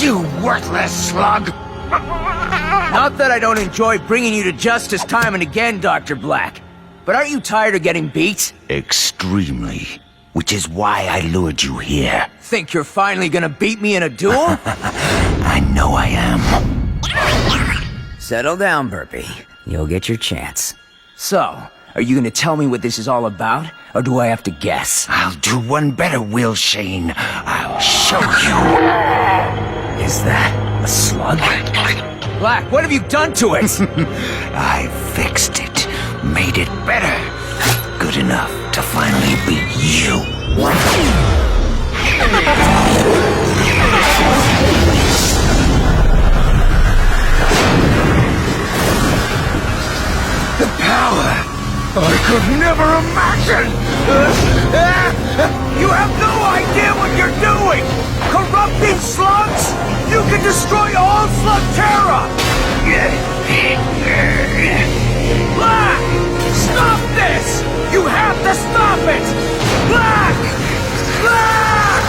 You worthless slug! Not that I don't enjoy bringing you to justice time and again, Dr. Black. But aren't you tired of getting beat? Extremely. Which is why I lured you here. Think you're finally gonna beat me in a duel? I know I am. Settle down, Burpee. You'll get your chance. So, are you gonna tell me what this is all about? Or do I have to guess? I'll do one better, Will Shane. I'll show you. Is that a slug? Black, what have you done to it? I fixed it. Made it better. Good enough to finally beat you. The power I could never imagine! You have no idea what you're doing! Corrupting slugs? You can destroy all Slugterra! Black! Stop this! You have to stop it! Black! Black!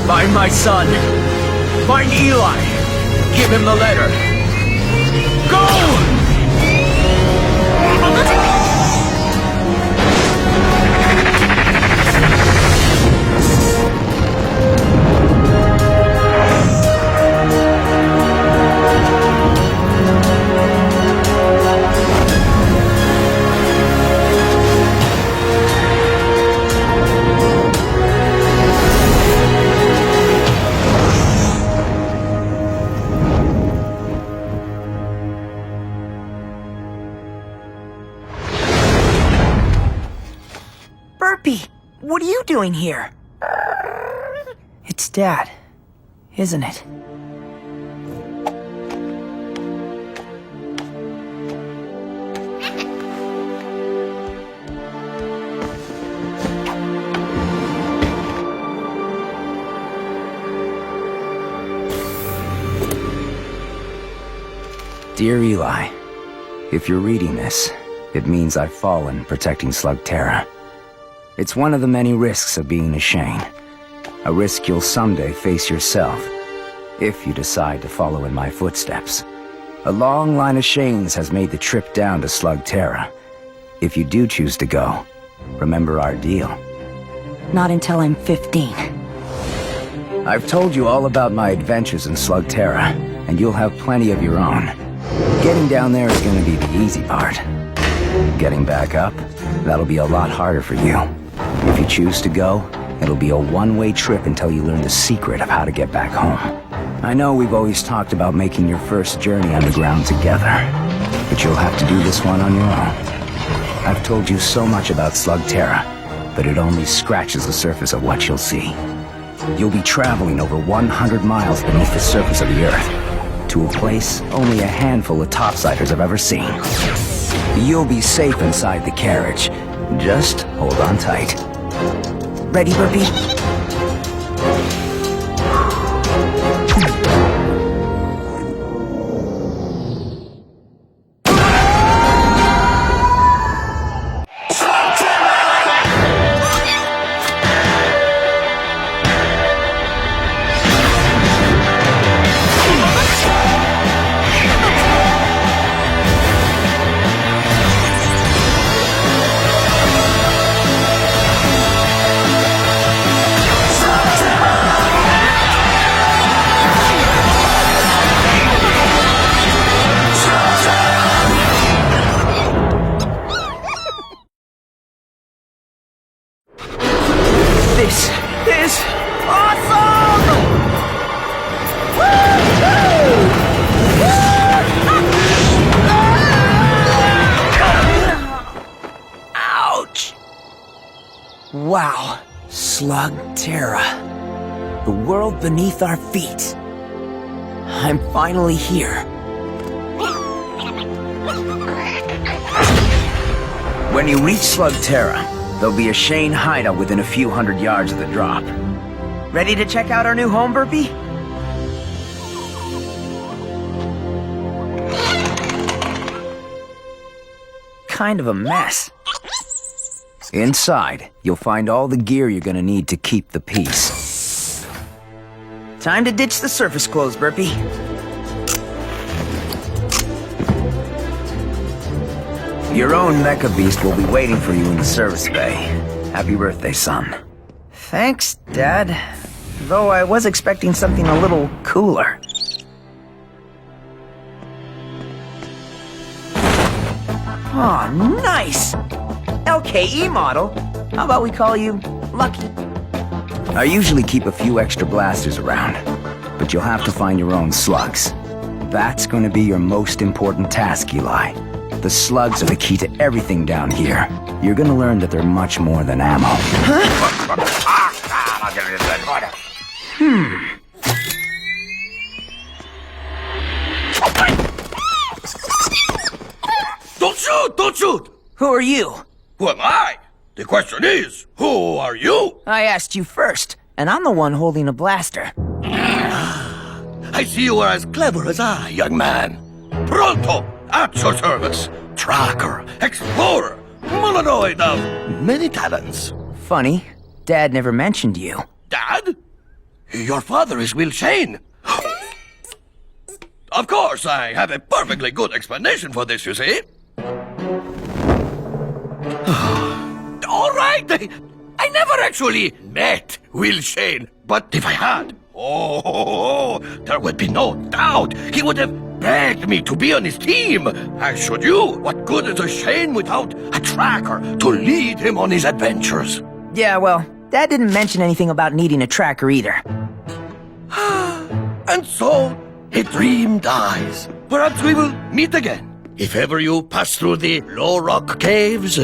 Find my son. Find Eli. Give him the letter. Go! Burpee, what are you doing here? It's Dad, isn't it? Dear Eli, if you're reading this, it means I've fallen protecting Slugterra. It's one of the many risks of being a Shane. A risk you'll someday face yourself, if you decide to follow in my footsteps. A long line of Shanes has made the trip down to Slugterra. If you do choose to go, remember our deal. Not until I'm 15. I've told you all about my adventures in Slugterra, and you'll have plenty of your own. Getting down there is gonna be the easy part. Getting back up, that'll be a lot harder for you. If you choose to go, it'll be a one-way trip until you learn the secret of how to get back home. I know we've always talked about making your first journey underground together, but you'll have to do this one on your own. I've told you so much about Slugterra, but it only scratches the surface of what you'll see. You'll be traveling over 100 miles beneath the surface of the Earth, to a place only a handful of topsiders have ever seen. You'll be safe inside the carriage. Just hold on tight. Ready, Burpee? Wow. Slug Terra. The world beneath our feet. I'm finally here. When you reach Slug Terra, there'll be a Shane hideout within a few hundred yards of the drop. Ready to check out our new home, Burpee? Kind of a mess. Inside, you'll find all the gear you're gonna need to keep the peace. Time to ditch the surface clothes, Burpee. Your own mecha beast will be waiting for you in the service bay. Happy birthday, son. Thanks, Dad. Though I was expecting something a little cooler. Aw, nice! LKE model. How about we call you Lucky? I usually keep a few extra blasters around, but you'll have to find your own slugs. That's going to be your most important task, Eli. The slugs are the key to everything down here. You're going to learn that they're much more than ammo. Don't shoot! Don't shoot! Who are you? Who am I? The question is, who are you? I asked you first, and I'm the one holding a blaster. I see you are as clever as I, young man. Pronto, at your service. Tracker, explorer, mononoid of many talents. Funny, Dad never mentioned you. Dad? Your father is Will Shane. Of course, I have a perfectly good explanation for this, you see. All right, I never actually met Will Shane, but if I had, there would be no doubt he would have begged me to be on his team. I showed you what good is a Shane without a tracker to lead him on his adventures. Yeah, well, Dad didn't mention anything about needing a tracker either. And so, a dream dies. Perhaps we will meet again. If ever you pass through the Low Rock Caves,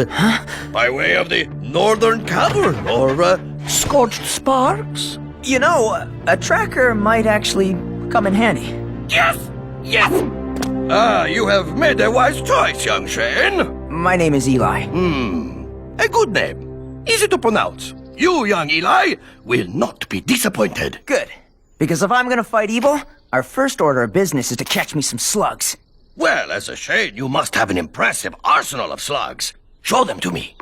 by way of the Northern Cavern or Scorched Sparks. You know, a tracker might actually come in handy. Yes! Yes! You have made a wise choice, young Shane. My name is Eli. A good name. Easy to pronounce. You, young Eli, will not be disappointed. Good. Because if I'm gonna fight evil, our first order of business is to catch me some slugs. Well, as a Shane, you must have an impressive arsenal of slugs. Show them to me.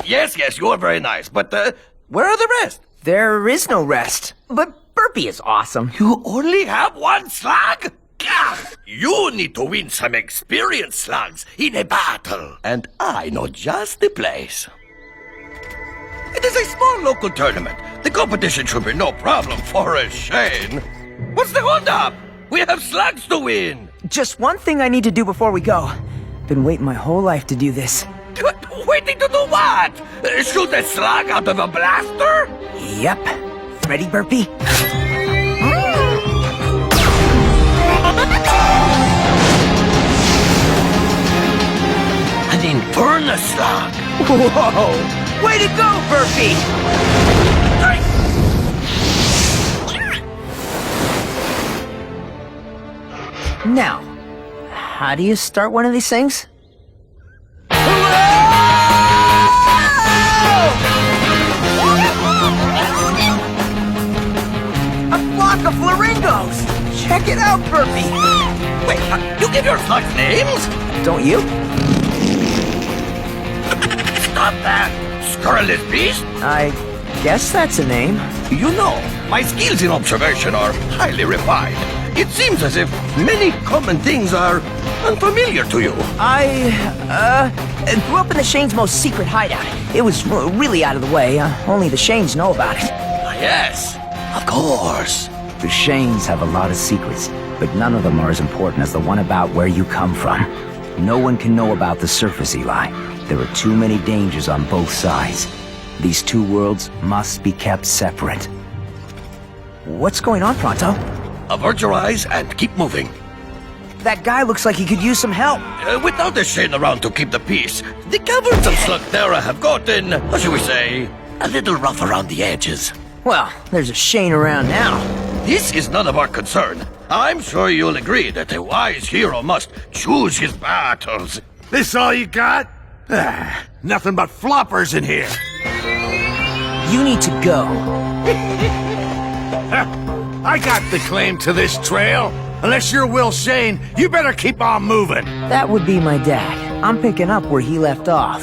Yes, you are very nice, but where are the rest? There is no rest. But Burpee is awesome. You only have one slug? Gah! You need to win some experienced slugs in a battle. And I know just the place. It is a small local tournament. The competition should be no problem for a Shane. What's the holdup? We have slugs to win. Just one thing I need to do before we go. Been waiting my whole life to do this. Waiting to do what? Shoot a slug out of a blaster? Yep. Ready, Burpee? An Inferno slug. Whoa! Way to go, Burpee! Now, how do you start one of these things? A flock of flamingos! Check it out, Burpee! Wait, you give your slugs names? Don't you? Stop that, scurrilous beast! I guess that's a name. You know, my skills in observation are highly refined. It seems as if many common things are unfamiliar to you. I grew up in the Shane's most secret hideout. It was really out of the way. Only the Shanes know about it. Yes, of course. The Shanes have a lot of secrets, but none of them are as important as the one about where you come from. No one can know about the surface, Eli. There are too many dangers on both sides. These two worlds must be kept separate. What's going on, Pronto? Avert your eyes and keep moving. That guy looks like he could use some help. Without a Shane around to keep the peace, the caverns of Slugterra have gotten, how shall we say, a little rough around the edges. Well, there's a Shane around now. This is none of our concern. I'm sure you'll agree that a wise hero must choose his battles. This all you got? Nothing but floppers in here. You need to go. I got the claim to this trail. Unless you're Will Shane, you better keep on moving. That would be my dad. I'm picking up where he left off.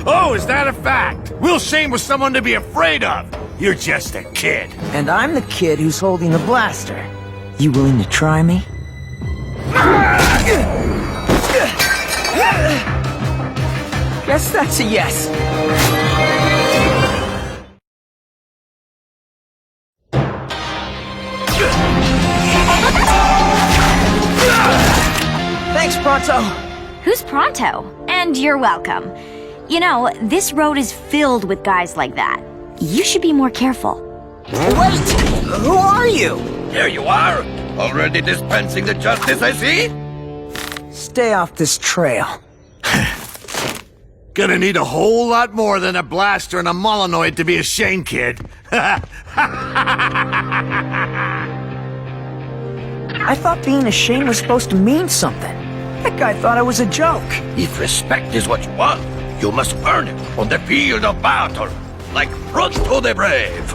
Oh, is that a fact? Will Shane was someone to be afraid of. You're just a kid. And I'm the kid who's holding the blaster. You willing to try me? Guess that's a yes. Thanks, Pronto. Who's Pronto? And you're welcome. You know, this road is filled with guys like that. You should be more careful. Wait! Who are you? Here you are, already dispensing the justice, I see. Stay off this trail. Gonna need a whole lot more than a blaster and a Molinoid to be a Shane kid. I thought being a Shane was supposed to mean something. That guy thought I was a joke. If respect is what you want, you must earn it on the field of battle, like Pronto the Brave.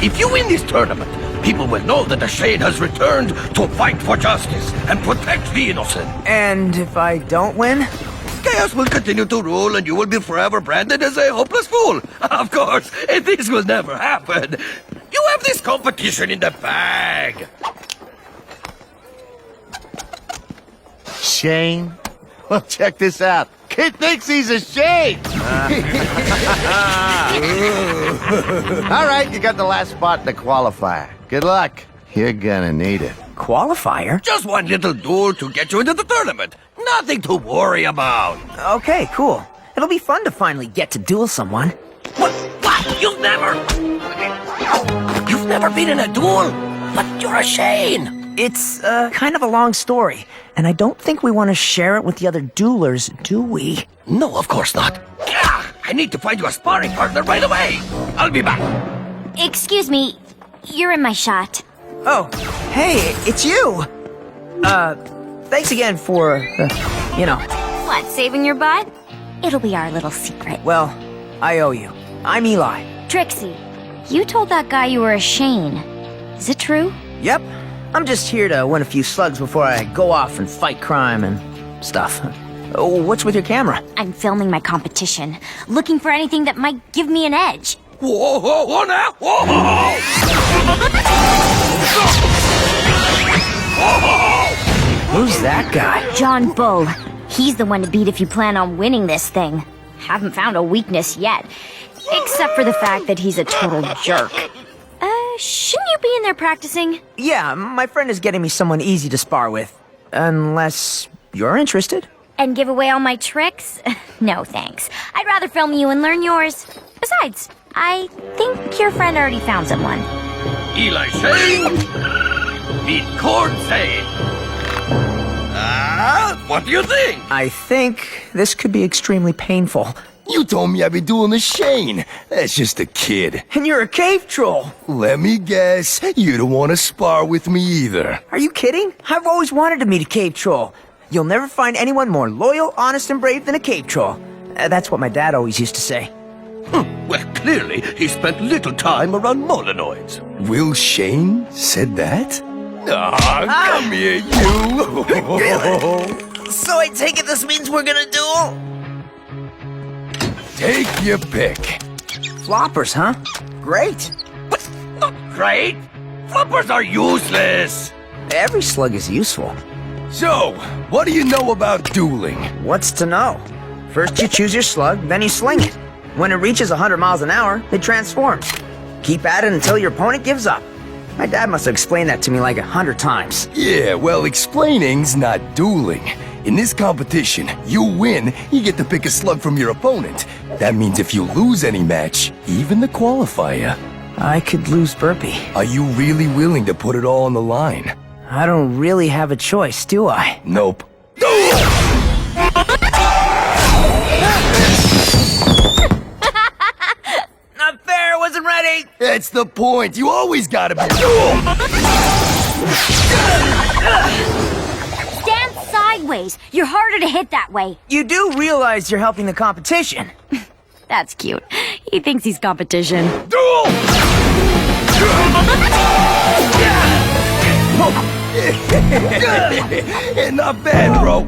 If you win this tournament, people will know that the Shane has returned to fight for justice and protect the innocent. And if I don't win? Chaos will continue to rule and you will be forever branded as a hopeless fool. Of course, this will never happen. You have this competition in the bag. Shane? Well, check this out. Kid thinks he's a Shane! All right, you got the last spot in the qualifier. Good luck. You're gonna need it. Qualifier? Just one little duel to get you into the tournament. Nothing to worry about. Okay, cool. It'll be fun to finally get to duel someone. What? You've never been in a duel? But you're a Shane. It's, kind of a long story, and I don't think we want to share it with the other duelers, do we? No, of course not. I need to find you a sparring partner right away. I'll be back. Excuse me, you're in my shot. Oh, hey, it's you! Thanks again for, you know. What, saving your butt? It'll be our little secret. Well, I owe you. I'm Eli. Trixie, you told that guy you were a Shane. Is it true? Yep. I'm just here to win a few slugs before I go off and fight crime and stuff. What's with your camera? I'm filming my competition, looking for anything that might give me an edge. Whoa, whoa, whoa now! Whoa! Who's that guy? John Bull. He's the one to beat if you plan on winning this thing. Haven't found a weakness yet. Except for the fact that he's a total jerk. Shouldn't you be in there practicing? Yeah, my friend is getting me someone easy to spar with. Unless you're interested. And give away all my tricks? No, thanks. I'd rather film you and learn yours. Besides, I think your friend already found someone. Eli Shane, meet Cord Zane. What do you think? I think this could be extremely painful. You told me I'd be doing a Shane. That's just a kid. And you're a cave troll. Let me guess, you don't want to spar with me either. Are you kidding? I've always wanted to meet a cave troll. You'll never find anyone more loyal, honest, and brave than a cave troll. That's what my dad always used to say. Well, clearly, he spent little time around Molinoids. Will Shane said that? Come here, you. So I take it this means we're gonna duel? Take your pick. Floppers, huh? Great. But not great. Floppers are useless. Every slug is useful. So, what do you know about dueling? What's to know? First you choose your slug, then you sling it. When it reaches 100 miles an hour, it transforms. Keep at it until your opponent gives up. My dad must have explained that to me like 100 times. Yeah, well, explaining's not dueling. In this competition, you win, you get to pick a slug from your opponent. That means if you lose any match, even the qualifier, I could lose Burpee. Are you really willing to put it all on the line? I don't really have a choice, do I? Nope. Not fair, wasn't ready! That's the point. You always gotta be. Stand sideways. You're harder to hit that way. You do realize you're helping the competition. That's cute. He thinks he's competition. Not bad, bro.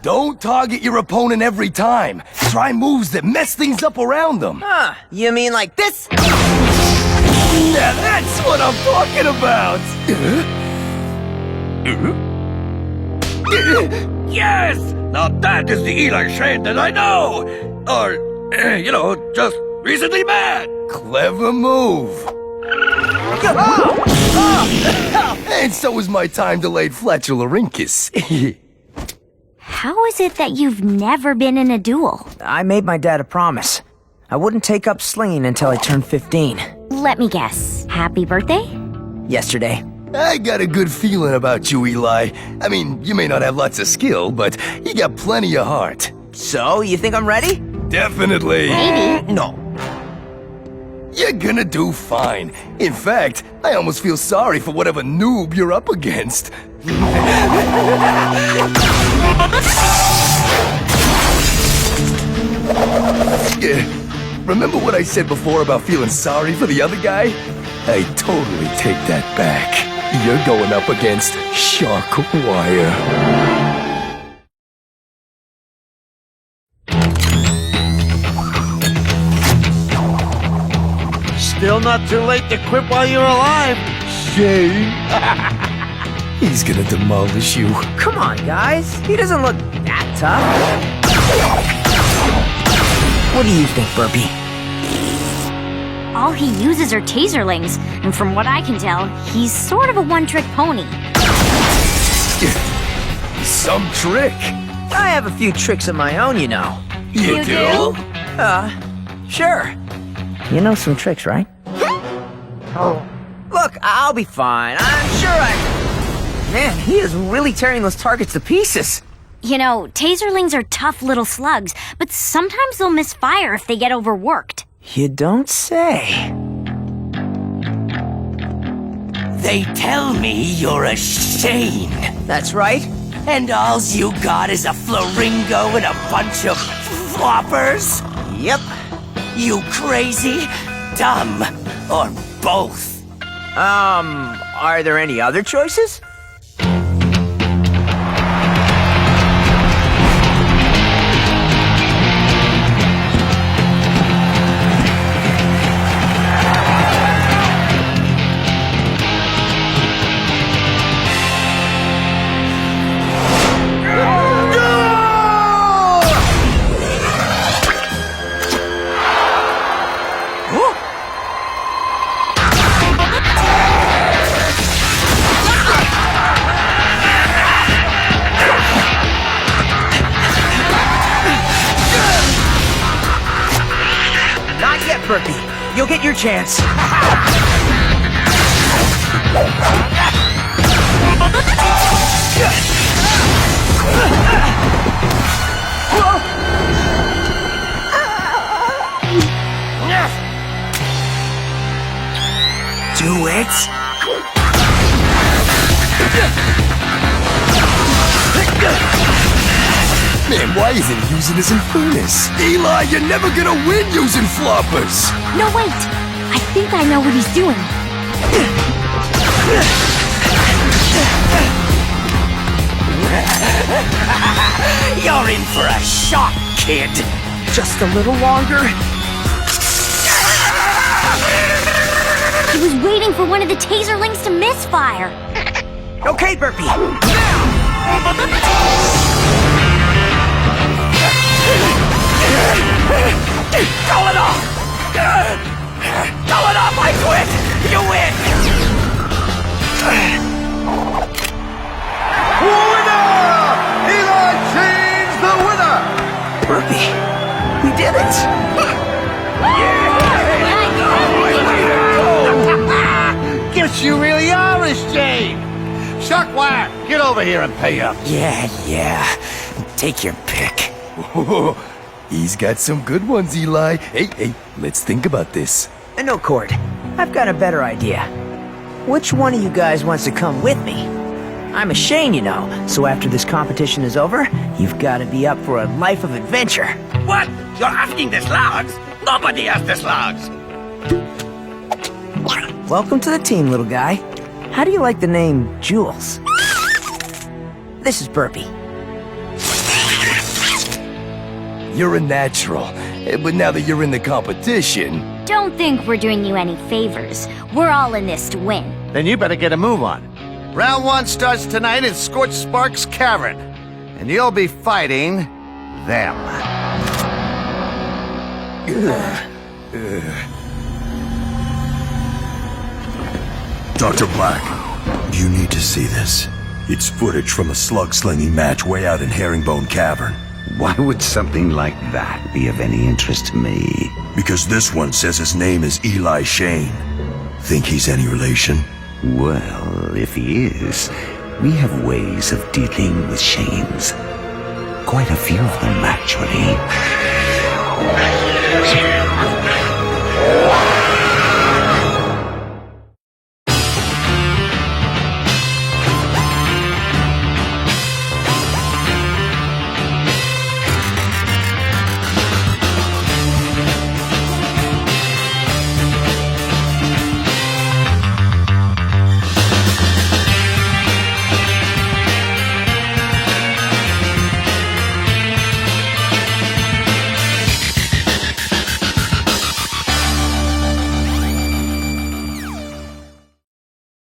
Don't target your opponent every time. Try moves that mess things up around them. Huh, you mean like this? Yeah, that's what I'm talking about. Yes! Now that is the Eli Shane that I know! Or, just recently met! Clever move. And so is my time-delayed flatularincus. How is it that you've never been in a duel? I made my dad a promise. I wouldn't take up slinging until I turned 15. Let me guess. Happy birthday? Yesterday. I got a good feeling about you, Eli. I mean, you may not have lots of skill, but you got plenty of heart. So, you think I'm ready? Definitely. Maybe. No. You're gonna do fine. In fact, I almost feel sorry for whatever noob you're up against. Remember what I said before about feeling sorry for the other guy? I totally take that back. You're going up against Shark Wire. Still not too late to quit while you're alive. Shane. He's gonna demolish you. Come on, guys. He doesn't look that tough. What do you think, Burpee? All he uses are taserlings, and from what I can tell, he's sort of a one-trick pony. Some trick. I have a few tricks of my own, you know. You do? Sure. You know some tricks, right? Oh. Look, I'll be fine. I'm sure Man, he is really tearing those targets to pieces. You know, taserlings are tough little slugs, but sometimes they'll misfire if they get overworked. You don't say. They tell me you're a Shane. That's right. And alls you got is a flaringo and a bunch of floppers? Yep. You crazy, dumb, or both? Are there any other choices? Burpee, you'll get your chance. Do it. Man, why isn't he using his Infernus? Eli, you're never gonna win using floppers! No, wait! I think I know what he's doing. You're in for a shock, kid! Just a little longer. He was waiting for one of the taserlings to misfire. Okay, Burpee. Call it off! Call it off! I quit! You win! Winner! Eli Shane's the winner! Guess you really are a shame. Sharkwire, get over here and pay up. Yeah. Take your pick. He's got some good ones, Eli. Hey, let's think about this. No, Cord. I've got a better idea. Which one of you guys wants to come with me? I'm a Shane, you know, so after this competition is over, you've got to be up for a life of adventure. What? You're asking the slugs? Nobody has the slugs. Welcome to the team, little guy. How do you like the name Jules? This is Burpee. You're a natural. But now that you're in the competition... Don't think we're doing you any favors. We're all in this to win. Then you better get a move on. Round 1 starts tonight at Scorched Sparks Cavern. And you'll be fighting... them. Dr. Black, you need to see this. It's footage from a slug-slinging match way out in Herringbone Cavern. Why would something like that be of any interest to me? Because this one says his name is Eli Shane. Think he's any relation? Well, if he is, we have ways of dealing with Shanes. Quite a few of them, actually.